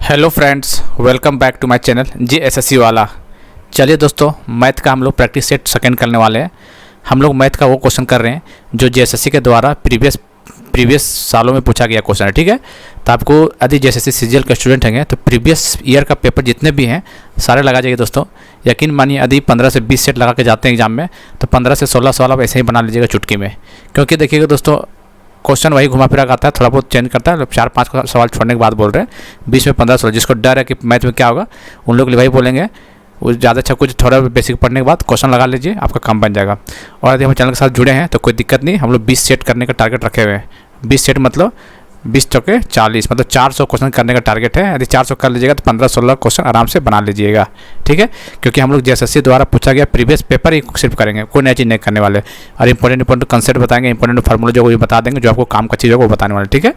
Hello friends, welcome back to my channel JSSC वाला। चलिए दोस्तों, मैथ का हम लोग प्रैक्टिस सेट सेकंड करने वाले हैं। हम लोग मैथ का वो क्वेश्चन कर रहे हैं जो JSSC के द्वारा प्रीवियस सालों में पूछा गया क्वेश्चन है। ठीक है, तो आपको यदि JSSC CGL के स्टूडेंट हैं तो प्रीवियस ईयर का पेपर जितने भी हैं सारे लगा जाइए दोस्तों। यकीन मानिए, यदि 15 से 20 सेट लगा के जाते हैं एग्जाम में तो 15 से 16 सवाल आप ऐसे ही बना लीजिएगा चुटकी में। क्योंकि देखिएगा दोस्तों, क्वेश्चन वही घुमा फिरा आता है, थोड़ा बहुत चेंज करता है। 4-5 सवाल छोड़ने के बाद बोल रहे हैं 20 में 15-16। जिसको डर है कि मैथ में क्या होगा उन लोग वही बोलेंगे। वो ज़्यादा अच्छा कुछ थोड़ा बेसिक पढ़ने के बाद क्वेश्चन लगा लीजिए, आपका काम बन जाएगा। और यदि हम चैनल के साथ जुड़े हैं तो कोई दिक्कत नहीं, हम लोग 20 सेट करने का टारगेट रखे हुए हैं। 20 सेट मतलब 20 चौके 40, मतलब 400 क्वेश्चन करने का टारगेट है। यदि 400 कर लीजिएगा तो 15-16 क्वेश्चन आराम से बना लीजिएगा। ठीक है, क्योंकि हम लोग JSSC द्वारा पूछा गया प्रीवियस पेपर ही सिर्फ करेंगे, कोई नई चीज़ नहीं करने वाले। और इंपॉर्टेंट कंसेप्ट बताएंगे, इंपॉर्टेंट फार्मूला जो वो बता देंगे, जो आपको काम का चीज़ है वो बताने वाले। ठीक है,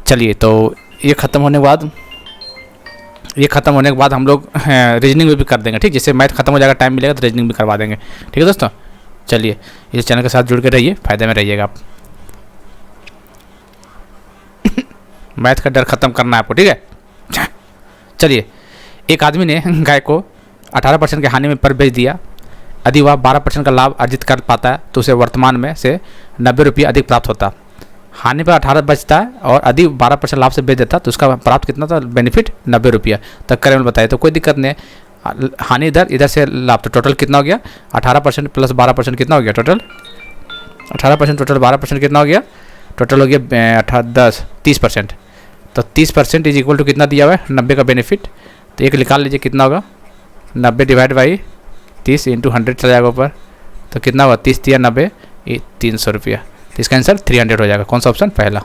चलिए, तो ये ख़त्म होने के बाद हम लोग रीजनिंग भी कर देंगे। ठीक, जिससे मैथ खत्म हो जाएगा, टाइम मिलेगा तो रीजनिंग भी करवा देंगे। ठीक है दोस्तों, चलिए इस चैनल के साथ जुड़ के रहिए, फ़ायदे में रहिएगा आप। मैथ का डर खत्म करना है आपको। ठीक है, चलिए। एक आदमी ने गाय को 18% के हानि में पर बेच दिया। यदि वह 12% का लाभ अर्जित कर पाता है तो उसे वर्तमान में से 90 रुपये अधिक प्राप्त होता। हानि पर 18 बचता है और यदि 12% लाभ से बेच देता तो उसका प्राप्त कितना था, बेनिफिट 90 रुपया तक करें में बताइए। तो कोई दिक्कत नहीं है, हानि इधर से लाभ, तो टोटल कितना हो गया 18% प्लस 12% कितना हो गया, टोटल 18% टोटल 12% कितना हो गया, टोटल हो गया 30%। तो 30% इज इक्वल टू कितना दिया हुआ है, 90 का बेनिफिट। तो एक निकाल लीजिए कितना होगा, 90 डिवाइड बाई 30 इंटू 100 चला जाएगा ऊपर। तो कितना हुआ, 30 दिया 90, 300 रुपया। तो इसका आंसर 300 हो जाएगा। कौन सा ऑप्शन, पहला।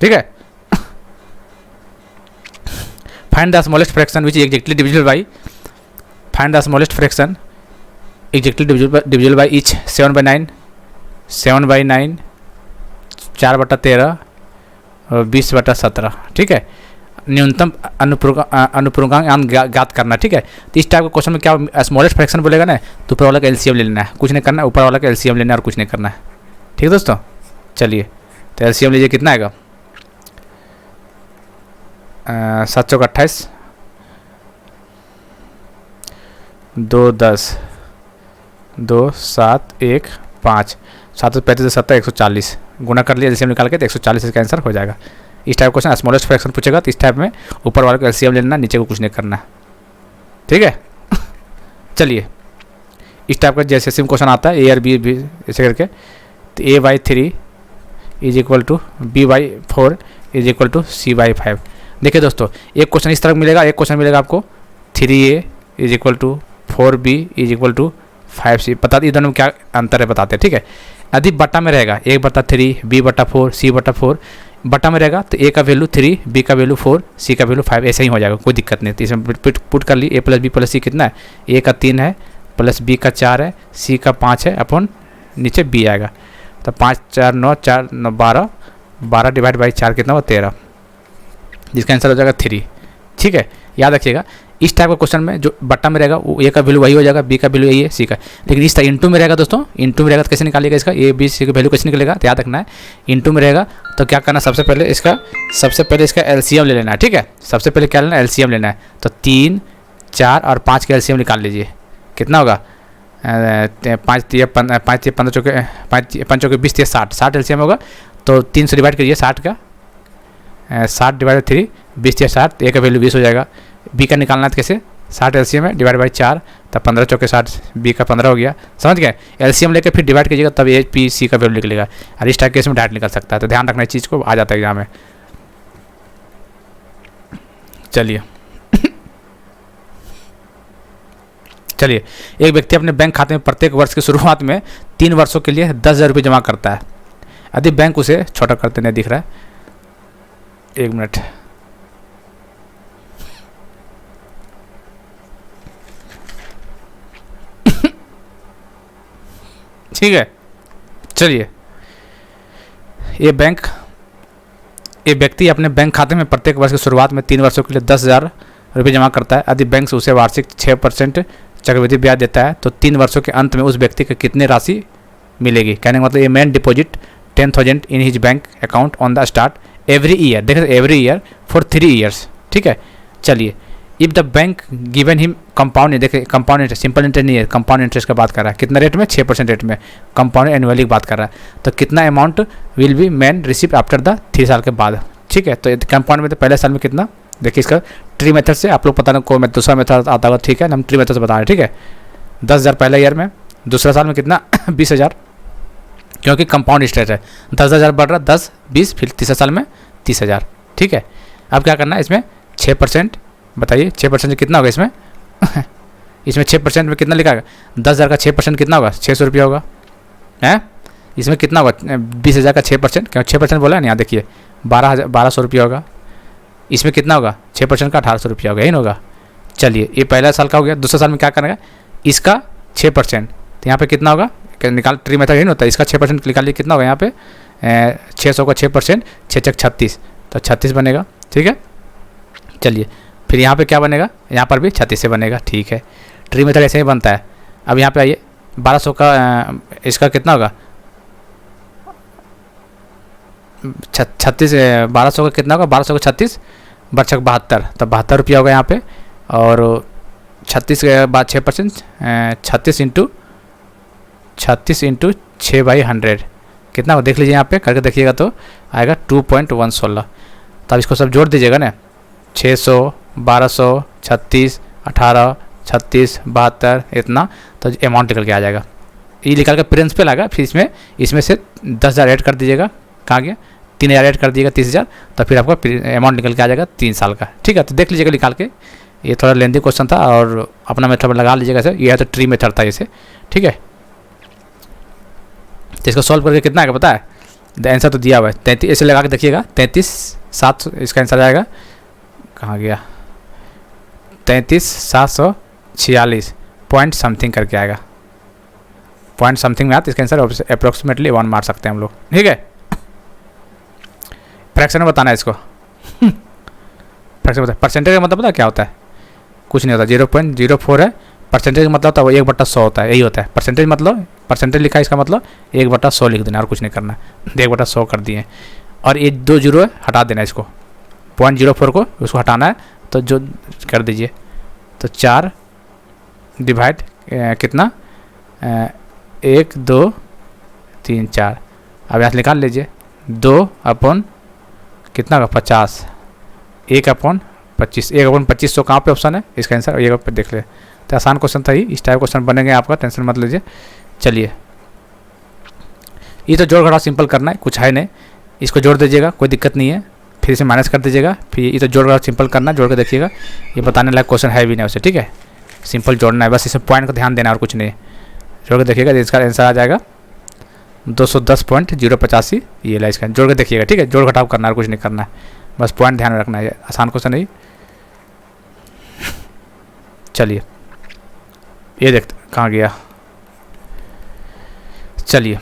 ठीक है, find the smallest fraction which exactly divisible by, find the smallest fraction exactly divisible by each 7/9, 7/9, 4/13 और 20/17। ठीक है, न्यूनतम अनुपूर्णांक ज्ञात करना। ठीक है, तो इस टाइप के क्वेश्चन में क्या स्मॉलेस्ट फ्रैक्शन बोलेगा ना, तो ऊपर वाला का LCM ले लेना है, कुछ नहीं करना है, ऊपर वाला का LCM लेना है और कुछ नहीं करना है। ठीक है दोस्तों, चलिए तो LCM लीजिए, कितना आएगा, 7 चौक 28, 2 10, 2 7 1 5, 7 35 7 140 गुना कर लिया LCM निकाल के, तो 140 इसका आंसर हो जाएगा। इस टाइप क्वेश्चन स्मॉलेस्ट फ्रैक्शन पूछेगा तो इस टाइप में ऊपर वाले को LCM लेना, नीचे को कुछ नहीं करना। ठीक है, चलिए इस टाइप का JSSC क्वेश्चन आता है A और B ऐसे करके। तो A/3 is equal to B/4 is equal to C/5। देखिए दोस्तों, एक क्वेश्चन इस तरह मिलेगा, एक क्वेश्चन मिलेगा आपको 3A is equal to 4B is equal to 5C। बता दी दोनों में क्या अंतर है, बताते हैं। ठीक है, यदि बटा में रहेगा 1/3, B/4, C/4, बटा में रहेगा तो A का वैल्यू 3, B का वैल्यू 4, C का वैल्यू 5, ऐसे ही हो जाएगा, कोई दिक्कत नहीं। तो इसमें पुट कर ली, A + B + C कितना है, A का 3 है प्लस B का 4 है, C का 5 है, अपन नीचे B आएगा। तो 5 4 9 4 9 12, 12 डिवाइड बाई 4 कितना हुआ, 13, जिसका आंसर हो जाएगा 3। ठीक है, याद रखिएगा इस टाइप का क्वेश्चन में जो बट्टा में रहेगा वो A का वैल्यू वही हो जाएगा, B का वैल्यू यही है, C का। लेकिन इस तरह इंटू में रहेगा दोस्तों, इंटू में रहेगा तो कैसे निकालिएगा इसका, A B C का वैल्यू कैसे निकलेगा, तो याद रखना है। इंटू में रहेगा तो क्या करना, सबसे पहले इसका LCM ले लेना है। ठीक है, सबसे पहले क्या लेना है, LCM लेना है। तो 3 4 और 5 का LCM निकाल लीजिए, कितना होगा, 5 3 15 चौके 5 चौके 20 60 LCM होगा। तो 3 से डिवाइड करिए 60 का, 60 डिवाइड 3 20 60, A का वैल्यू 20 हो जाएगा। B का निकालना है तो कैसे, 60 LCM है डिवाइड बाई 4, तब 15 चौके 60, B का 15 हो गया। समझ गए, LCM लेकर फिर डिवाइड कीजिएगा तब A P C का वैल्यू निकलेगा। और इस टाइप केस में डायरेक्ट निकल सकता है, तो ध्यान रखना इस चीज़ को, आ जाता है एग्जाम में। चलिए, एक व्यक्ति अपने बैंक खाते में प्रत्येक वर्ष की शुरुआत में 3 वर्षों के लिए 10,000 रुपये जमा करता है। यदि बैंक उसे छोटा करते नहीं दिख रहा है, 1 मिनट, ठीक है। चलिए, ये व्यक्ति अपने बैंक खाते में प्रत्येक वर्ष की शुरुआत में 3 वर्षों के लिए 10,000 रुपये जमा करता है। यदि बैंक से उसे वार्षिक 6% चक्रवृद्धि ब्याज देता है तो 3 वर्षों के अंत में उस व्यक्ति को कितनी राशि मिलेगी। कहने का मतलब ये man deposit 10,000 in his bank account on the start every year, देखें एवरी ईयर फॉर 3 ईयर्स। ठीक है, चलिए, if the bank given him compound, देखिए कंपाउंड इंटरेस्ट, सिंपल इंटरेस्ट नहीं है, कंपाउंड इंटरेस्ट का बात कर रहा है। कितना रेट में? 6% रेट में, कंपाउंड एनुअली की बात कर रहा है। तो कितना amount will be man receive after the 3 साल के बाद, ठीक है। तो कंपाउंड में तो पहले साल में कितना, देखिए इसका ट्री मेथड से आप लोग पता नहीं कोई मैं दूसरा मेथड आता होगा, ठीक है, हम ट्री मेथड से बता रहे हैं, ठीक है। 10,000 पहले ईयर में, दूसरा साल में कितना 20,000, क्योंकि कंपाउंड इंटरेस्ट है, 10,000 बढ़ रहा, 10 20, फिर तीसरे साल में 30,000, ठीक है। अब क्या करना है इसमें 6%, बताइए 6% से कितना होगा इसमें इसमें 6% में कितना लिखा है? 10,000 का 6% कितना होगा? 600 रुपया होगा, है। इसमें कितना होगा? 20,000 का 6%, क्यों 6% बोला है यहाँ, देखिए 1200 रुपया होगा। इसमें कितना होगा? 6% का 1800 रुपया होगा, यही ना होगा। चलिए, ये पहला साल का हो गया। दूसरा साल में क्या करेगा? इसका 6%, तो यहाँ पे कितना होगा? निकाल, ट्री मेथड यही होता है, इसका 6% निकालिए, कितना होगा यहाँ पे? 600 का 6%, 6 6 36, तो 36 बनेगा, ठीक है। चलिए, फिर यहाँ पे क्या बनेगा? यहाँ पर भी 36 से बनेगा, ठीक है। ट्री मेथड ऐसे ही बनता है। अब यहाँ पे आइए, 1200 का इसका कितना होगा? 36, 1200 का कितना होगा? 1200 का 36 बरछक 72, तो 72 रुपया होगा यहाँ पे। और 36 के बाद 6%, 36 इंटू 6/100 कितना होगा? देख लीजिए यहाँ पे करके देखिएगा, तो आएगा 2.116। तो अब इसको सब जोड़ दीजिएगा ना, 600, 1200, 36, 18, 36, 72, इतना, तो अमाउंट निकल के आ जाएगा। ये निकल के प्रिंसिपल आएगा। फिर इसमें से 10,000 ऐड कर दीजिएगा, कहाँ गया? 3,000 ऐड कर दीजिएगा, 30,000, तो फिर आपका अमाउंट निकल के आ जाएगा 3 साल का, ठीक है। तो देख लीजिएगा निकाल के, ये थोड़ा लेंदी क्वेश्चन था और अपना मेथड लगा लीजिएगा सर। ये है तो ट्री मेथड था इसे, ठीक है। तो इसको सॉल्व करके कितना आएगा पता है? द आंसर तो दिया हुआ है 33, ऐसे लगा के देखिएगा, 33,700 इसका आंसर आएगा। कहाँ गया? 33,746 पॉइंट समथिंग करके आएगा, पॉइंट समथिंग में आता इसका आंसर अप्रोक्सीमेटली 1 मार सकते हैं हम लोग, ठीक है। फ्रैक्शन में बताना है इसको फ्रैक्शन बता, परसेंटेज का मतलब पता क्या होता है? कुछ नहीं होता, 0.04 है। परसेंटेज का मतलब होता है वो 1/100 होता है, यही होता है परसेंटेज। मतलब परसेंटेज लिखा है, इसका मतलब 1/100 लिख देना और कुछ नहीं करना। 1/100 कर दिए, और ये 2 जीरो है, हटा देना इसको, 0.04 को उसको हटाना है, तो जो कर दीजिए, तो 4 डिवाइड कितना 1 2 3 4। अब यहाँ से निकाल लीजिए, 2 अपॉन कितना का 50, 1/25, 1/2500 कहाँ पे ऑप्शन है? इसका आंसर ये पे देख ले। तो आसान क्वेश्चन था ही, इस टाइप क्वेश्चन बनेंगे आपका, टेंशन मत लीजिए। चलिए, ये तो जोड़ घटाव सिंपल करना है, कुछ है नहीं, इसको जोड़ दीजिएगा, कोई दिक्कत नहीं है। फिर इसे माइनस कर दीजिएगा, फिर ये तो जोड़ घटाव सिंपल करना, जोड़ के देखिएगा, ये बताने लायक क्वेश्चन है भी नहीं उसे, ठीक है। सिंपल जोड़ना है बस, इसे पॉइंट का ध्यान देना और कुछ नहीं। जोड़ के देखिएगा, इसका आंसर आ जाएगा 210.085, ये ला इसका, जोड़ के देखिएगा, ठीक है। जोड़ घटाव करना और कुछ नहीं करना है, बस पॉइंट ध्यान में रखना है, आसान क्वेश्चन है। चलिए, ये देखते कहाँ गया। चलिए,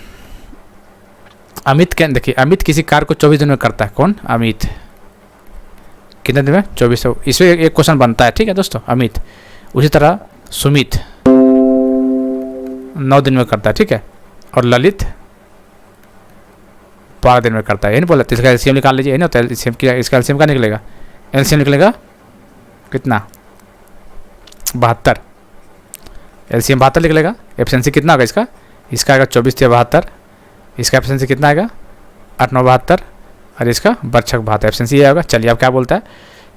अमित के देखिए, अमित किसी कार्य को 24 दिन में करता है। कौन? अमित। कितने दिन में? 24। इसमें एक क्वेश्चन बनता है, ठीक है दोस्तों, अमित। उसी तरह सुमित 9 दिन में करता है, ठीक है। और ललित 12 दिन में करता है, ये नहीं बोला। इसका एलसीएम निकाल लीजिए, नहीं होता एलसीएम क्या? इसका एलसीएम क्या निकलेगा? एलसीएम निकलेगा कितना? 72। एलसीएम 72 निकलेगा। एफिशिएंसी कितना होगा इसका? इसका आएगा 24 × 72। इसका एफिशिएंसी कितना आएगा? 8 9 72, और इसका बरछक 72। एफिशिएंसी ये होगा। चलिए, अब क्या बोलता है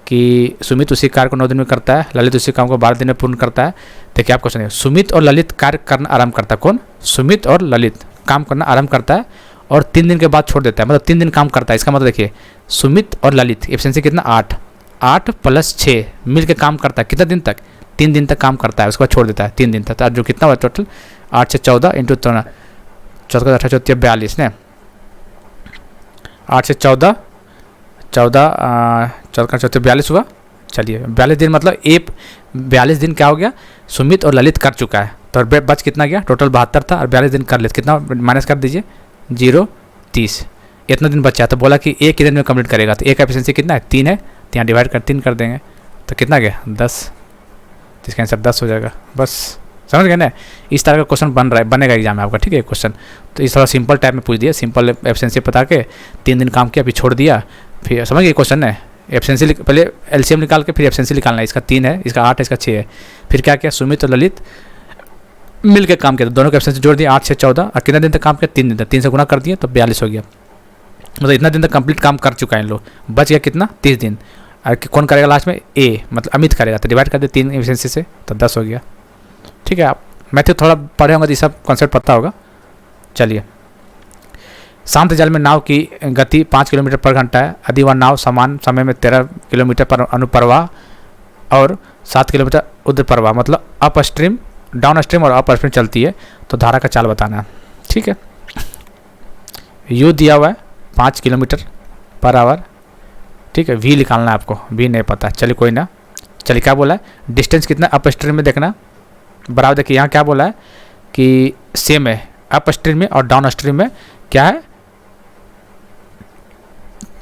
कि सुमित उसी कार्य को 9 दिन में करता है, ललित उसी काम को 12 दिन में पूर्ण करता है। देखिए, आप क्वेश्चन है, सुमित और ललित कार्य करना आरंभ करता है। कौन? सुमित और ललित काम करना आरंभ करता है और 3 दिन के बाद छोड़ देता है, मतलब 3 दिन काम करता है। इसका मतलब देखिए, सुमित और ललित एफिशिएंसी कितना? 8 + 6 मिल के काम करता है। कितना दिन तक? 3 दिन तक काम करता है, उसके बाद छोड़ देता है 3 दिन तक। तो जो कितना हुआ टोटल? 8 से 14 इंटू 14 18 34 42 ने, 8 से 14 42 हुआ। चलिए, 42 दिन मतलब 42 दिन क्या हो गया? सुमित और ललित कर चुका है। तो बच कितना गया? टोटल 72 था और 42 दिन कर लेते, कितना माइनस कर दीजिए? 0 30, इतना दिन बचा। तो बोला कि एक दिन में कंप्लीट करेगा, तो एक एफिशिएंसी कितना है? 3 है, तो यहाँ डिवाइड कर 3 कर देंगे, तो कितना गया? 10। तो इसका आंसर 10 हो जाएगा। बस समझ गए ना? इस तरह का क्वेश्चन बनेगा एग्जाम में आपका, ठीक है क्वेश्चन। तो इस थोड़ा सिंपल टाइप में पूछ दिया, सिंपल एफिशिएंसी बता के 3 दिन काम किया, फिर छोड़ दिया, फिर समझ गए क्वेश्चन है। एफिशिएंसी पहले एलसीएम निकाल के फिर एफिशिएंसी निकालना है। इसका 3 है, इसका 8 है, इसका 6 है। फिर क्या किया, सुमित और ललित मिल के काम किया, तो दोनों का एफिशिएंसी जोड़ दिया, 8 6 14। और कितना दिन तक काम किया, 3 दिन तक। 3 से गुना कर दिए तो 42 हो गया। मतलब इतना दिन तक कंप्लीट काम कर चुका है इन लोग। बच गया कितना, 30 दिन। और कौन करेगा लास्ट में, ए मतलब अमित करेगा, तो डिवाइड कर दे 3 एफिशिएंसी से तो 10 हो गया। ठीक है, आप मैथ थोड़ा पढ़े होंगे तो ये सब कॉन्सेप्ट पता होगा। चलिए, शांत जल में नाव की गति 5 किलोमीटर पर घंटा है यदि वह नाव समान समय में 13 किलोमीटर पर अनुप्रवाह और 7 किलोमीटर ऊर्ध्वप्रवाह मतलब अप स्ट्रीम, डाउन स्ट्रीम और अप स्ट्रीम चलती है तो धारा का चाल बताना है। ठीक है, यू दिया हुआ है 5 किलोमीटर पर आवर। ठीक है, वी निकालना है आपको, वी नहीं पता। चलिए कोई ना। चलिए क्या बोला है, डिस्टेंस कितना अप स्ट्रीम में देखना बराबर। देखिए यहाँ क्या बोला है कि सेम है अप स्ट्रीम में और डाउन स्ट्रीम में क्या है,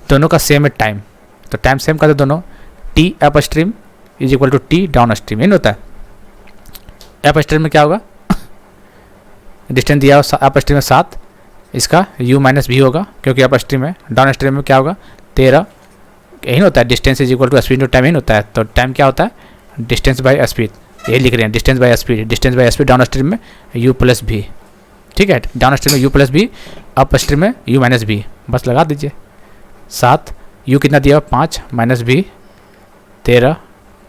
दोनों का सेम है टाइम। तो टाइम सेम कर दो दोनों, T up stream is equal to T down stream. ये नहीं होता है, अप स्ट्रीम में क्या होगा, डिस्टेंस दिया हो अप स्ट्रीम में 7, इसका u माइनस भी होगा क्योंकि अप स्ट्रीम है। डाउन स्ट्रीम में क्या होगा, 13। यही होता है, distance is equal to speed to time. यही होता है, तो टाइम क्या होता है, डिस्टेंस बाय स्पीड। यही लिख रहे हैं, distance by speed. Distance by speed down stream में u प्लस भी। ठीक है, डाउन स्ट्रीम में u प्लस भी, अप स्ट्रीम में u माइनस भी। बस लगा दीजिए 7, u कितना दिया हुआ 5 माइनस भी 13,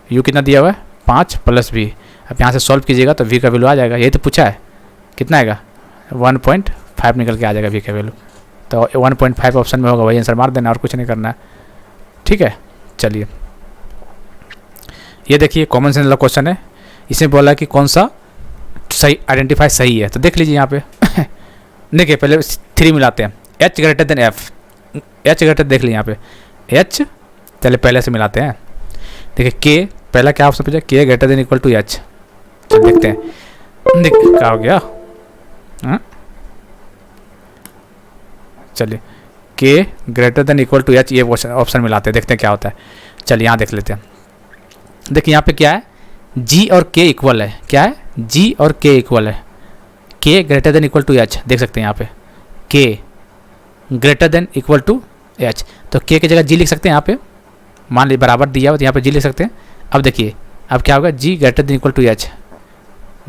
u कितना दिया हुआ है 5 प्लस भी। अब यहाँ से सॉल्व कीजिएगा तो v का वैल्यू आ जाएगा। यही तो पूछा है, कितना आएगा 1.5 निकल के आ जाएगा v का वैल्यू। तो 1.5 ऑप्शन में होगा, वही आंसर मार देना और कुछ नहीं करना है। ठीक है, चलिए ये देखिए कॉमन सेंस वाला क्वेश्चन है। इसमें बोला कि कौन सा सही आइडेंटिफाई सही है, तो देख लीजिए यहाँ पे देखिए पहले 3 मिलाते हैं, h greater than f। h greater देख लीजिए यहाँ पे h, चले पहले से मिलाते हैं। देखिए k पहला क्या ऑप्शन पूछा, k greater than equal to h। चल देखते हैं, देखिए क्या हो गया। चलिए k greater than equal to h, ये ऑप्शन मिलाते हैं, देखते हैं क्या होता है। चलिए यहाँ देख लेते हैं। देखिए यहाँ पे क्या है, g और k इक्वल है। क्या है, g और k इक्वल है। k greater than equal to h, देख सकते हैं यहाँ पे k greater than equal to h। तो k की जगह g लिख सकते हैं यहाँ पे, मान लीजिए बराबर दिया हो तो यहाँ पे g लिख सकते हैं। अब देखिए अब क्या होगा, g greater than equal to h।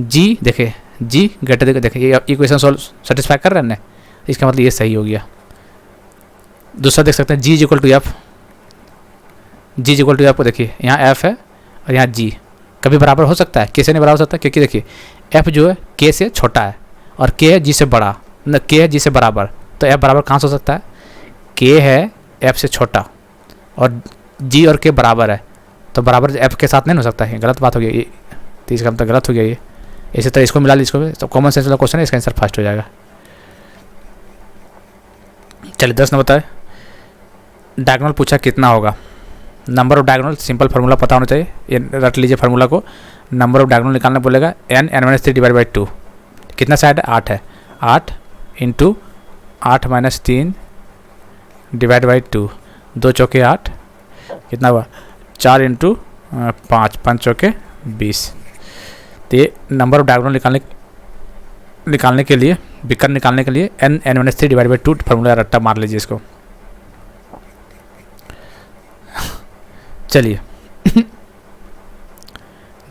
g देखिए g ग्रेटर देन, देखिए ये इक्वेशन सॉल्व सेटिस्फाई कर रहे हैं ना, इसका मतलब ये सही हो गया। दूसरा देख सकते हैं g equal to f। g equal to f को देखिए यहाँ f है और यहाँ g कभी बराबर हो सकता है, k से नहीं बराबर हो सकता, क्योंकि देखिए f जो है k से छोटा है और k है g से बड़ा, न k है g से बराबर। तो f बराबर कहाँ से हो सकता है, k है f से छोटा और g और k बराबर है, तो बराबर f के साथ नहीं हो सकता है। गलत बात हो गई ये, तो इसका मतलब गलत हो गया ये। इसी तरह इसको मिला लीजिए, इसको भी। तो कॉमन सेंस वाला क्वेश्चन है, इसका आंसर फर्स्ट हो जाएगा। चलिए 10 नंबर बताए, डायगोनल पूछा कितना होगा। Number of diagonal, simple formula पता होना चाहिए, ये रट लीजिए फार्मूला को। नंबर ऑफ डायगोनल निकालना बोलेगा n-3 डिवाइड बाई 2। कितना साइड है, 8 है, 8 इंटू 8 माइनस 3 डिवाइड बाई 2। 2 चौके 8, कितना हुआ 4 इंटू 5, 5 चौके 20। तो ये नंबर ऑफ डायगोनल निकालने के लिए, विकर्ण निकालने के लिए n-3 डिवाइड बाई 2 फार्मूला रट्टा मार लीजिए इसको। चलिए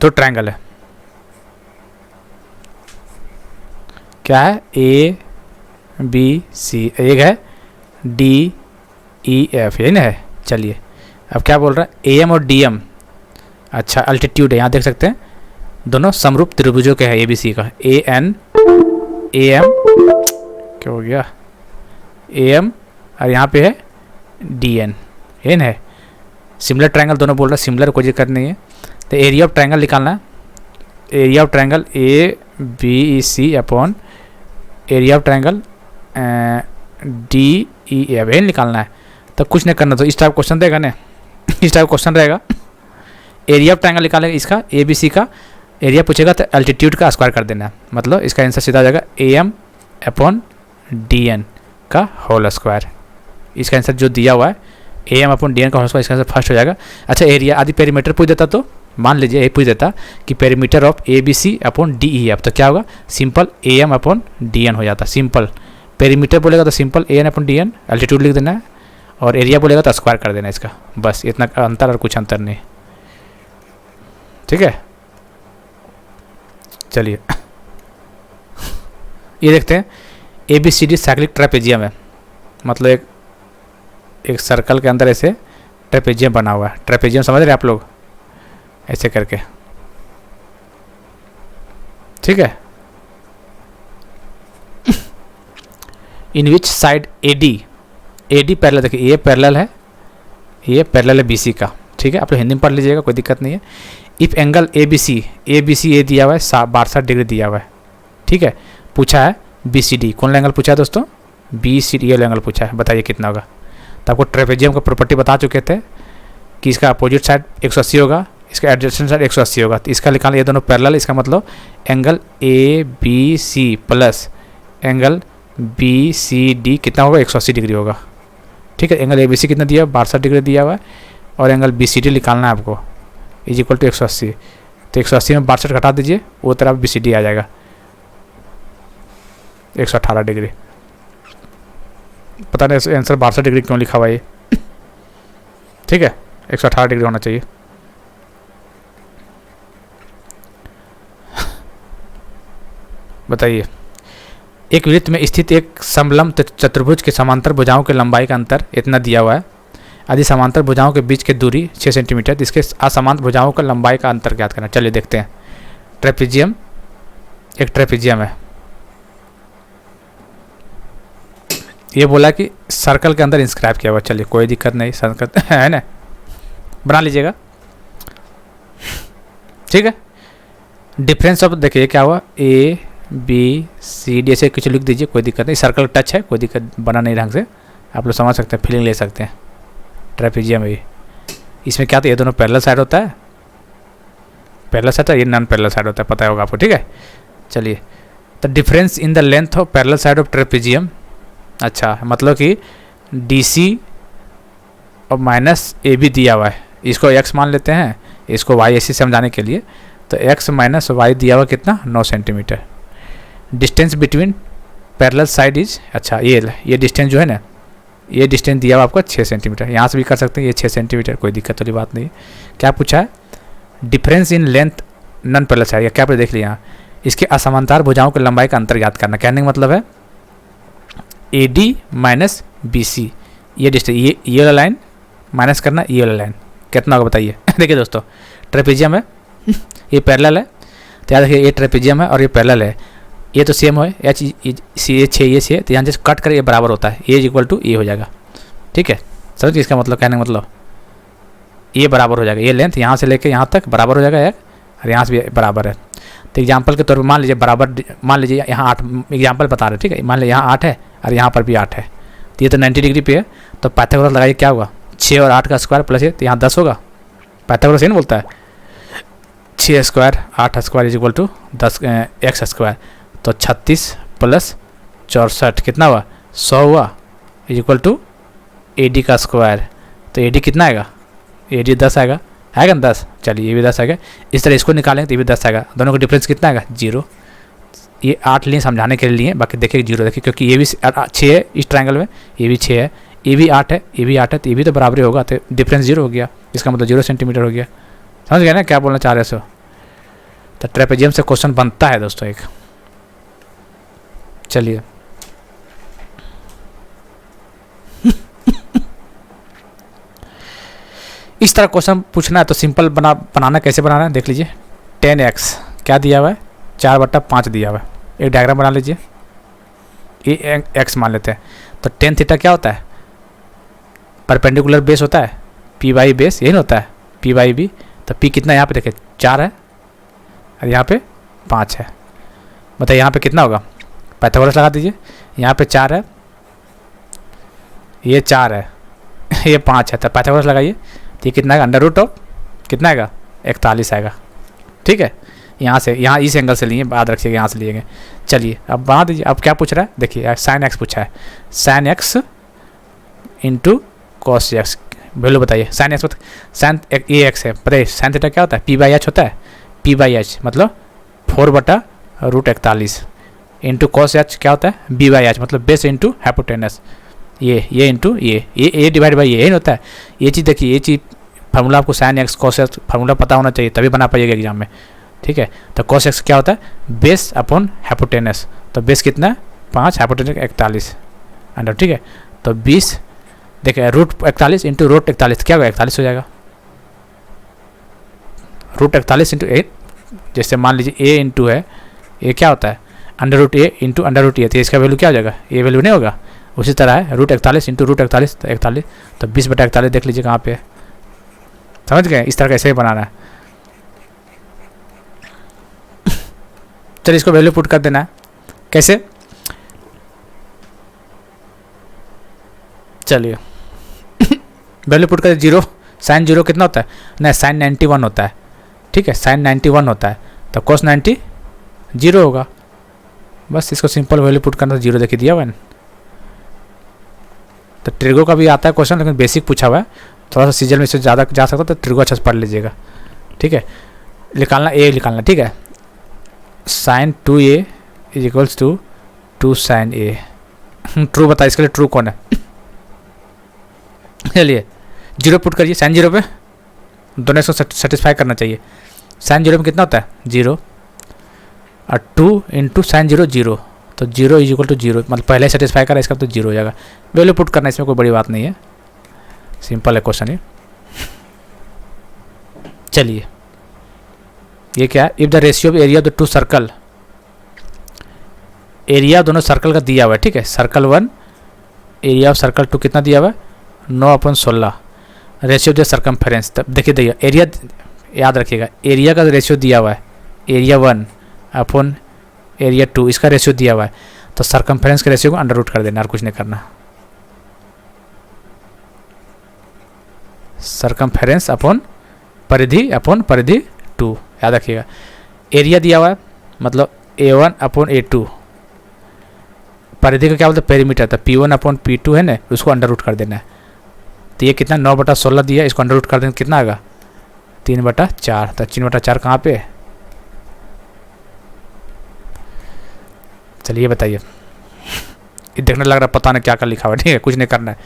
दो ट्रायंगल है, क्या है, ए बी सी, एक है डी ई एफ, यही ना है। चलिए अब क्या बोल रहा है, ए एम और डी एम, अच्छा अल्टीट्यूड है, यहाँ देख सकते हैं दोनों समरूप त्रिभुजों के है ए बी सी का। ए एन ए एम क्या हो गया, ए एम और यहाँ पे है डी एन, एन है। सिमिलर ट्रायंगल दोनों बोल रहा है, सिमिलर कोई दिक्कत नहीं है। तो एरिया ऑफ ट्रायंगल निकालना है, area of triangle A B C upon area of triangle D E F, ये निकालना है। तो कुछ नहीं करना, तो इस टाइप क्वेश्चन देगा ना, इस टाइप क्वेश्चन रहेगा। एरिया ऑफ ट्रायंगल निकालेगा, इसका ए बी सी का एरिया पूछेगा तो अल्टीट्यूड का स्क्वायर कर देना है, मतलब इसका आंसर सीधा आ जाएगा A M upon D N का होल स्क्वायर। इसका आंसर जो दिया हुआ है A M upon D N का होल स्क्वायर, इसका आंसर फर्स्ट हो जाएगा। अच्छा एरिया आदि पेरीमीटर पूछ देता, तो मान लीजिए ये पूछ देता कि perimeter of A B C upon D E F, तो क्या होगा, simple A M upon D N हो जाता। सिंपल पेरीमीटर बोलेगा तो simple A N upon D N, altitude लिख देना है, और एरिया बोलेगा तो स्क्वायर कर देना इसका, बस इतना अंतर और कुछ अंतर नहीं। ठीक है, चलिए ये देखते हैं ABCD साइक्लिक ट्रेपेजियम है, मतलब एक सर्कल के अंदर ऐसे ट्रेपेजियम बना हुआ है। ट्रेपेजियम समझ रहे हैं आप लोग, ऐसे करके, ठीक है। इन विच साइड AD पैरेलल, देखिए ये पैरेलल है, ये पैरेलल है BC का, ठीक है। आप लोग हिंदी में पढ़ लीजिएगा, कोई दिक्कत नहीं है। इफ एंगल ABC ये दिया हुआ है 62 डिग्री दिया हुआ है, ठीक है। पूछा है BCD, कौन एंगल पूछा है दोस्तों? BCD ये एंगल पूछा है, बताइए कितना होगा। तो आपको ट्रेपेजियम का प्रॉपर्टी बता चुके थे कि इसका अपोजिट साइड 180 होगा, इसका एडजेसेंट साइड 180 होगा। तो इसका निकालना, ये दोनों पैरेलल, इसका मतलब angle ABC plus angle BCD कितना होगा? 180 डिग्री होगा, ठीक है। एंगल ABC कितना दिया है? 62 डिग्री दिया हुआ है, और एंगल BCD निकालना है आपको, इज इक्वल टू 180। तो 180 में 62 घटा दीजिए, वो तरफ BCD आ जाएगा 118 डिग्री। पता नहीं आंसर 62 डिग्री क्यों लिखा हुआ है, ठीक है। 118 डिग्री होना चाहिए। बताइए, एक वृत्त में स्थित एक समलंब चतुर्भुज के समांतर भुजाओं के लंबाई का अंतर इतना दिया हुआ है। यदि समांतर भुजाओं के बीच की दूरी 6 सेंटीमीटर, तो इसके असमांतर भुजाओं का लंबाई का अंतर ज्ञात करना। चलिए देखते हैं। ट्रेपेजियम, एक ट्रेपेजियम है, ये बोला कि सर्कल के अंदर इंस्क्राइब किया हुआ। चलिए कोई दिक्कत नहीं, सर्कल है ना, बना लीजिएगा, ठीक है। डिफरेंस ऑफ, देखिए क्या हुआ, ABCD ऐसे कुछ लिख दीजिए, कोई दिक्कत नहीं। सर्कल टच है, कोई दिक्कत, बना नहीं ढंग से, आप लोग समझ सकते हैं, फीलिंग ले सकते हैं। ट्रेपेजियम है, इसमें क्या था, ये दोनों पैरेलल साइड होता है, पैरेलल साइड है, ये नॉन पैरेलल साइड होता है, पता होगा आपको, ठीक है। चलिए, the difference in the length of parallel side of trapezium, अच्छा मतलब कि DC और माइनस AB दिया हुआ है, इसको x मान लेते हैं, इसको y ऐसे समझाने के लिए। तो x माइनस वाई दिया हुआ कितना? 9 centimetre. Distance between parallel side is, अच्छा ये डिस्टेंस जो है ना, ये डिस्टेंस दिया हुआ आपको 6 सेंटीमीटर। यहाँ से भी कर सकते हैं, ये 6 सेंटीमीटर, कोई दिक्कत वाली बात नहीं। क्या पूछा है? Difference in length non parallel side, या क्या आपने देख लिया यहाँ, इसके असमांतर भुजाओं की लंबाई का अंतर ज्ञात करना। कहने का मतलब है AD माइनस BC, ये डिस्टेंस, ये वाला लाइन माइनस करना, ये वाला लाइन कितना होगा बताइए। देखिए दोस्तों, ट्रेपेजियम है, ये पैरेलल है, तो याद रखिए ये ट्रेपेजियम है और ये पैरेलल है, ये तो सेम है, ये 6 ये 6, तो यहाँ जैसे कट कर ये बराबर होता है, ए इक्वल टू ए हो जाएगा, ठीक है। समझिए इसका मतलब, कहने का मतलब ये बराबर हो जाएगा, ये लेंथ यहाँ से लेके यहाँ तक बराबर हो जाएगा एक, और यहाँ से भी बराबर है। तो एग्जाम्पल के तौर पर मान लीजिए बराबर, मान लीजिए यहाँ 8 एग्जाम्पल बता रहे, ठीक है। मान लीजिए यहाँ 8 है और यहाँ पर भी 8 है, तो ये तो 90 डिग्री पे है। तो पाइथागोरस लगाइए, क्या होगा? 6 और 8 का स्क्वायर प्लस है, तो यहाँ 10 होगा। पाइथागोरस ये नहीं बोलता है 6 square 8 square is equal to 10 x square. तो 36 प्लस 64 कितना हुआ? 100 हुआ, इज इक्वल टू AD का स्क्वायर। तो AD कितना आएगा? AD 10 आएगा ना 10। चलिए ये भी 10 आएगा। इस तरह इसको निकालेंगे तो ये भी 10 आएगा। दोनों का डिफरेंस कितना आएगा? 0। ये 8 लिए समझाने के लिए, बाकी देखिए 0 देखिए, क्योंकि ये भी 6 है इस ट्रायंगल में, ये भी 6 है, ये भी 8 है, ये भी 8 है, तो ये भी तो बराबर ही होगा। तो डिफरेंस 0 हो गया, इसका मतलब 0 सेंटीमीटर हो गया। समझ गए ना क्या बोलना चाह रहे हो? तो ट्रेपेजियम से क्वेश्चन बनता है दोस्तों एक। चलिए इस तरह क्वेश्चन पूछना है तो सिंपल बनाना कैसे बनाना है देख लीजिए। 10x क्या दिया हुआ है? 4/5 दिया हुआ है। एक डायग्राम बना लीजिए, ये x मान लेते हैं। तो tan थीटा क्या होता है? परपेंडिकुलर बेस होता है, p बाई बेस, यही होता है, p बाई बी। तो p कितना यहाँ पे देखिए 4 है और यहाँ पे 5 है। बताइए यहाँ पे कितना होगा? पाइथागोरस लगा दीजिए। यहाँ पे 4 है, ये 4 है, ये 5 है, तो पाइथागोरस लगाइए। तो ये कितना आएगा? अंडर रूट ऑफ कितना आएगा? 41 आएगा, ठीक है। यहाँ से, यहाँ इस एंगल से लिए, याद रखिएगा यहाँ से लिए गए। चलिए अब बना दीजिए। अब क्या पूछ रहा है देखिए, साइन x पूछा है, sine x into cos X. Value बताइए। साइन एक्स, साइन ये एक्स है, पता है साइन थीटा क्या होता है? p/h होता है। p/h मतलब 4/√41 इंटू कॉस एच क्या होता है? b/h मतलब बेस इंटू हाइपोटेनस। ये इंटू ये डिवाइड बाई ये नहीं होता है। ये चीज़ देखिए, ये चीज़ फार्मूला आपको sine x cos x formula पता होना चाहिए, तभी बना पाइएगा एग्जाम में, ठीक है। तो कॉस एक्स क्या होता है, बेस अपॉन हाइपोटेनस। तो बेस कितना है 5, हाइपोटेनस 41 अंडर, ठीक है। तो 20 देखिए रूट 41 इंटू रूट 41 क्या होगा, 41 हो जाएगा। रूट 41 इंटू 8, जैसे मान लीजिए ए इंटू है, ए क्या होता है अंडर रूट ए इंटू अंडर रूट ए, तो इसका वैल्यू क्या हो जाएगा, ए वैल्यू नहीं होगा। उसी तरह है रूट 41 इंटू रूट 41 तो 41, तो 20/41 देख लीजिए कहाँ पे है, समझ गए। इस तरह का ऐसे ही बनाना है। चलिए इसको वैल्यू पुट कर देना है, कैसे, चलिए वैल्यू पुट कर 0 साइन 0 कितना होता है, नहीं साइन 91 होता है, ठीक है, साइन 91 होता है। तो कोस 90 0 होगा, बस इसको सिंपल वैल्यू पुट करना, 0 देखिए दिया हुआ है। तो ट्रिगो का भी आता है क्वेश्चन, लेकिन बेसिक पूछा हुआ है, थोड़ा सा सीजन में इससे ज़्यादा जा सकता, तो ट्रिगो अच्छा से पढ़ लीजिएगा, ठीक है। निकालना ए निकालना, ठीक है। Sine 2a is equals to 2 sine A. True बता, इसके लिए ट्रू कौन है। चलिए 0 पुट करिए, साइन 0 पे दोनों इसको सेटिस्फाई करना चाहिए। साइन 0 में कितना होता है 0, और 2 इंटू साइन 0 0, तो 0 इज इक्वल टू 0, मतलब पहले सेटिस्फाई करा, इसका तो 0 हो जाएगा। वैल्यू पुट करना, इसमें कोई बड़ी बात नहीं है, सिंपल है क्वेश्चन ये। चलिए ये क्या है, if the ratio of area of the two circle, area दोनों सर्कल का दिया हुआ है, ठीक है। सर्कल 1 एरिया ऑफ सर्कल 2 कितना दिया हुआ है 9/16, रेशियो ऑफ द सर्कमफेरेंस। तब देखिए देखिए एरिया याद रखिएगा, एरिया का रेशियो दिया हुआ है, एरिया 1 अपॉन एरिया 2 इसका रेशियो दिया हुआ है, तो सर्कमफेरेंस के रेशियो को अंडर रूट कर देना, और कुछ नहीं करना। सर्कमफेरेंस अपॉन परिधि 2 याद रखिएगा। एरिया दिया हुआ है मतलब A1 अपॉन A2, परिधि का क्या बोलते हैं पेरीमीटर, था P1/P2 है ना, उसको अंडर रूट कर देना है। तो ये कितना 9/16 दिया, इसको अंडर रूट कर देना कितना आएगा 3/4। तो 3/4 कहाँ पे है, चलिए बताइए। ये देखने लग रहा है पता नहीं क्या क्या लिखा हुआ है, ठीक है, कुछ नहीं करना है।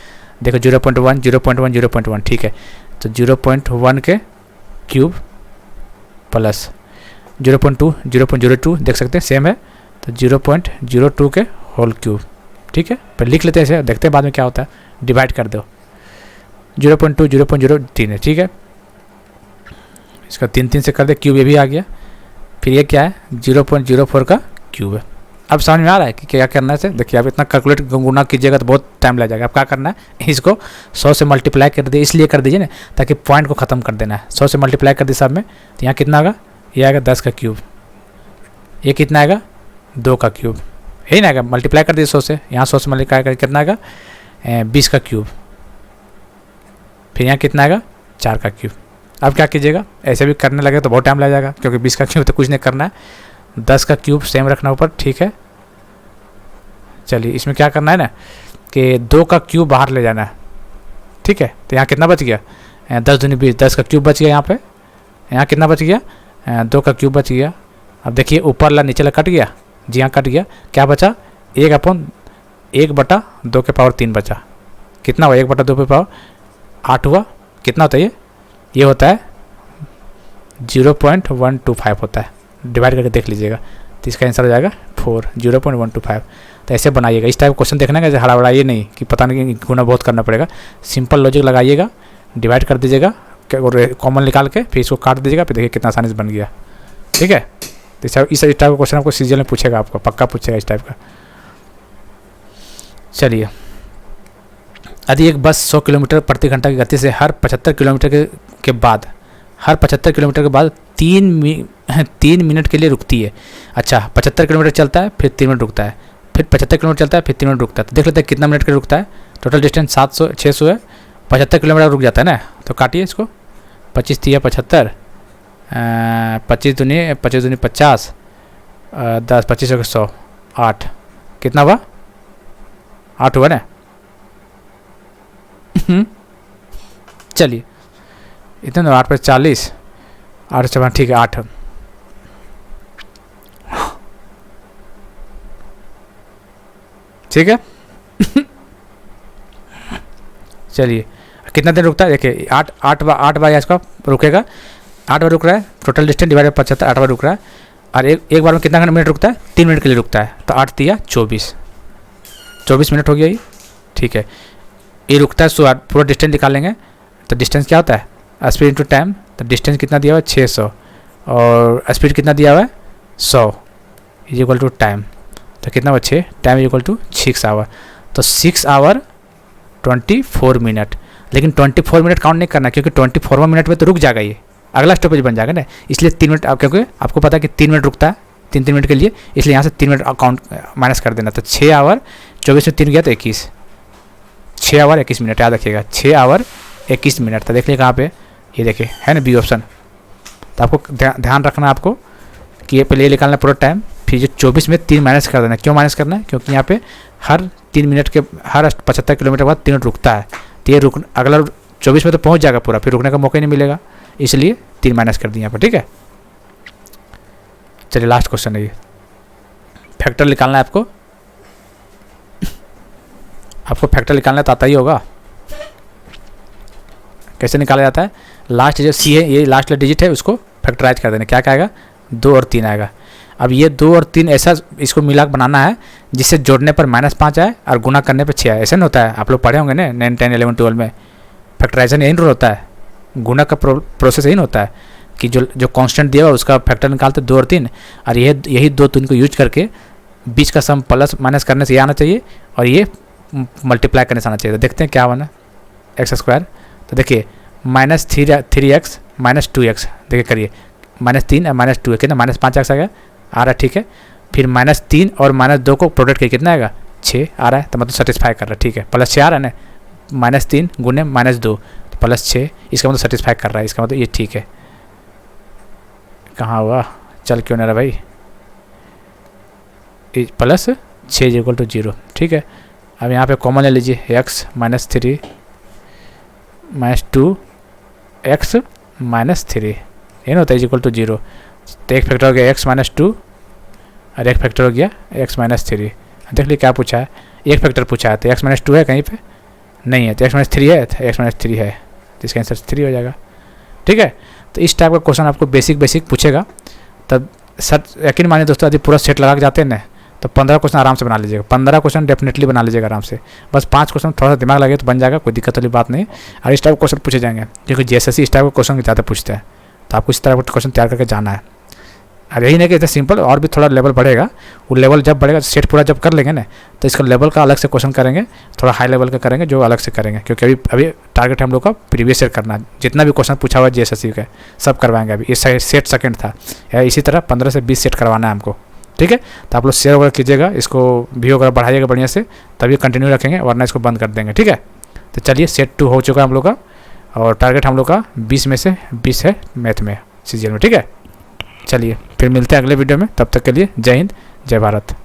देखो 0.1 0.1 0.1, ठीक है। तो 0.1 के क्यूब प्लस 0.2 0.02 देख सकते हैं सेम है, तो 0.02 के होल क्यूब, ठीक है। पर लिख लेते हैं इसे, देखते हैं बाद में क्या होता है, डिवाइड कर दो 0.2 0.03 है, ठीक है। इसका 3 से कर दे, क्यूब ये भी आ गया। फिर ये क्या है 0.04 का क्यूब है। अब समझ में आ रहा है कि क्या करना है। देखिए आप इतना कैलकुलेट गुना कीजिएगा तो बहुत टाइम लग जाएगा। अब क्या करना है, इसको 100 से मल्टीप्लाई कर दीजिए, इसलिए कर दीजिए ना ताकि पॉइंट को ख़त्म कर देना है। 100 से मल्टीप्लाई कर दिए सब में, तो यहाँ कितना आएगा, ये आएगा 10 का क्यूब, ये कितना आएगा 2 का क्यूब, यही ना आएगा। मल्टीप्लाई कर दीजिए 100 से, यहाँ 100 से मल्टीप्लाई कर कितना आएगा 20 का क्यूब, फिर यहाँ कितना आएगा 4 का क्यूब। अब क्या कीजिएगा, ऐसे भी करने लगे तो बहुत टाइम लग जाएगा, क्योंकि 20 का क्यूब तो कुछ नहीं करना है, 10 का क्यूब सेम रखना ऊपर, ठीक है। चलिए इसमें क्या करना है ना कि 2 का क्यूब बाहर ले जाना है, ठीक है। तो यहाँ कितना बच गया 10 दूनी 20, 10 का क्यूब बच गया यहाँ पे, यहाँ कितना बच गया 2 का क्यूब बच गया। अब देखिए ऊपर ला नीचे ला कट गया, जी हाँ कट गया, क्या बचा 1/2 के पावर 3 बचा, कितना हुआ 1/2 पे पावर 8 हुआ, कितना होता है ये होता है 0.125 होता है। डिवाइड करके देख लीजिएगा, तो इसका आंसर हो जाएगा 4 0.125। तो ऐसे बनाइएगा, इस टाइप क्वेश्चन देखना है, हड़बड़ाइए नहीं कि पता नहीं गुना बहुत करना पड़ेगा। सिंपल लॉजिक लगाइएगा, डिवाइड कर दीजिएगा और कॉमन निकाल के फिर इसको काट दीजिएगा, फिर देखिए कितना आसानी से बन गया, ठीक है। तो इस टाइप का क्वेश्चन आपको सीजन में पूछेगा, आपको पक्का पूछेगा इस टाइप का। चलिए यदि एक बस 100 किलोमीटर प्रति घंटा की गति से हर 75 किलोमीटर के बाद 3 मिनट के लिए रुकती है। अच्छा 75 किलोमीटर चलता है फिर 3 मिनट रुकता है, फिर 75 किलोमीटर चलता है फिर 3 मिनट रुकता है। तो देख लेते हैं कितना मिनट के लिए रुकता है। टोटल डिस्टेंस 600 है, 75 किलोमीटर रुक जाता है ना, तो काटिए इसको 25 3 75, 25 दूनी 50, 10 25 100 8, कितना हुआ 8 हुआ ना। चलिए इतने 8 पे 40, 8 से ठीक है 8, ठीक है। चलिए कितना देर रुकता है, देखिए 8 बार इसका रुकेगा, 8 बार रुक रहा है, टोटल डिस्टेंस डिवाइडेड 75, 8 बार रुक रहा है। और एक बार में कितना मिनट रुकता है, 3 मिनट के लिए रुकता है, तो 8 दिया 24 मिनट हो गया ये, ठीक है। ये रुकता है 100, पूरा डिस्टेंस निकालेंगे तो डिस्टेंस क्या होता है, स्पीड इंटू टाइम, तो डिस्टेंस कितना दिया हुआ है 600 और स्पीड कितना दिया हुआ है 100 इज इक्वल टू टाइम, तो कितना हुआ 6, time is equal to 6 hour, तो 6 आवर 24 मिनट। लेकिन 24 मिनट काउंट नहीं करना क्योंकि 24वां मिनट में तो रुक जाएगा, ये अगला स्टॉपेज बन जाएगा ना, इसलिए 3 मिनट, क्योंकि आपको पता है कि 3 मिनट रुकता है, 3 मिनट के लिए, इसलिए यहाँ से 3 मिनट अकाउंट माइनस कर देना। तो 6 आवर 24 में 3 गया तो 21, 6 आवर 21 मिनट, याद रखिएगा 6 आवर 21 मिनट। तो देख लीजिए कहाँ पे, ये देखिए है ना बी ऑप्शन। तो आपको ध्यान रखना है आपको कि ये पहले ये निकालना पूरा टाइम, फिर जो 24 में 3 माइनस कर देना। क्यों माइनस करना है, क्योंकि यहाँ पे हर 3 मिनट के हर 75 किलोमीटर बाद 3 मिनट रुकता है, तो ये अगला 24 में तो पहुँच जाएगा पूरा, फिर रुकने का मौका ही नहीं मिलेगा, इसलिए 3 माइनस कर दिए यहाँ पर, ठीक है। चलिए लास्ट क्वेश्चन है ये, फैक्टर निकालना है आपको फैक्टर निकालना तो आता ही होगा। कैसे निकाला जाता है, लास्ट जो सी है, ये लास्ट डिजिट है, उसको फैक्टराइज कर देना, क्या आएगा 2 और 3 आएगा। अब ये 2 और 3 ऐसा इसको मिला बनाना है जिससे जोड़ने पर -5 आए और गुना करने पर 6 आए। ऐसा नहीं होता है, आप लोग पढ़े होंगे ना 9, 10, 11, 12 में, फैक्टराइजेशन यही रूल होता है, गुना का प्रोसेस यही होता है कि जो कांस्टेंट दिया हुआ उसका फैक्टर निकालते 2 और 3, और यही 2, 3 को यूज करके बीच का सम प्लस माइनस करने से ये आना चाहिए और ये मल्टीप्लाई करने से आना चाहिए। तो देखते हैं क्या बना, x², तो देखिए -3x -2x, देखिए करिए -3 और -2 है, कितना -5x आ गया, आ रहा है, ठीक है। फिर -3 और -2 को प्रोडक्ट किया, कितना आएगा 6 आ रहा है, तो मतलब सेटिस्फाई कर रहा है, ठीक है। +6 आ रहा है ना, -3 गुने -2 तो +6, इसका मतलब सेटिस्फाई कर रहा है, इसका मतलब ये ठीक है। कहाँ हुआ, चल क्यों नहीं रहा भाई, +6 इक्वल टू 0, ठीक है। अब यहाँ पे कॉमन ले लीजिए, x -3 -2x -3, ये ना होता है इक्वल टू 0, तो एक फैक्टर हो गया x -2 और एक फैक्टर हो गया x -3। देख लीजिए क्या पूछा है, एक फैक्टर पूछा है, तो x -2 है कहीं पे नहीं है, तो x -3 है, तो x -3 है, तो इसका आंसर 3 हो जाएगा, ठीक है। तो इस टाइप का क्वेश्चन आपको बेसिक पूछेगा, तब सर यकीन मानिए दोस्तों, यदि पूरा सेट लगा के जाते हैं ना तो 15 क्वेश्चन आराम से बना लीजिएगा, 15 क्वेश्चन डेफिनेटली बना लीजिएगा आराम से, बस 5 क्वेश्चन थोड़ा सा दिमाग लगे तो बन जाएगा, कोई दिक्कत वाली बात नहीं। और इस टाइप क्वेश्चन पूछे जाएंगे क्योंकि JSSC इस टाइप का क्वेश्चन ज़्यादा पूछते हैं, तो आपको इस तरह का क्वेश्चन तैयार करके जाना है। और यही नहीं कि इतना सिंपल, और भी थोड़ा लेवल बढ़ेगा, वो लेवल जब बढ़ेगा सेट पूरा जब कर लेंगे ना तो इसका लेवल का अलग से क्वेश्चन करेंगे, थोड़ा हाई लेवल का करेंगे जो अलग से करेंगे, क्योंकि अभी टारगेट हम लोग का प्रीवियस ईयर करना, जितना भी क्वेश्चन पूछा हुआ है JSSC का सब करवाएंगे। अभी ये सेट सेकंड था, इसी तरह 15 से 20 सेट करवाना है हमको, ठीक है। तो आप लोग शेयर वगैरह कीजिएगा, इसको व्यू वगैरह बढ़ाइएगा बढ़िया से, तभी कंटिन्यू रखेंगे, वरना इसको बंद कर देंगे, ठीक है। तो चलिए सेट 2 हो चुका है हम लोग का, और टारगेट हम लोग का 20 में से 20 है मैथ में, CGL में, ठीक है। चलिए फिर मिलते हैं अगले वीडियो में, तब तक के लिए जय हिंद, जय भारत।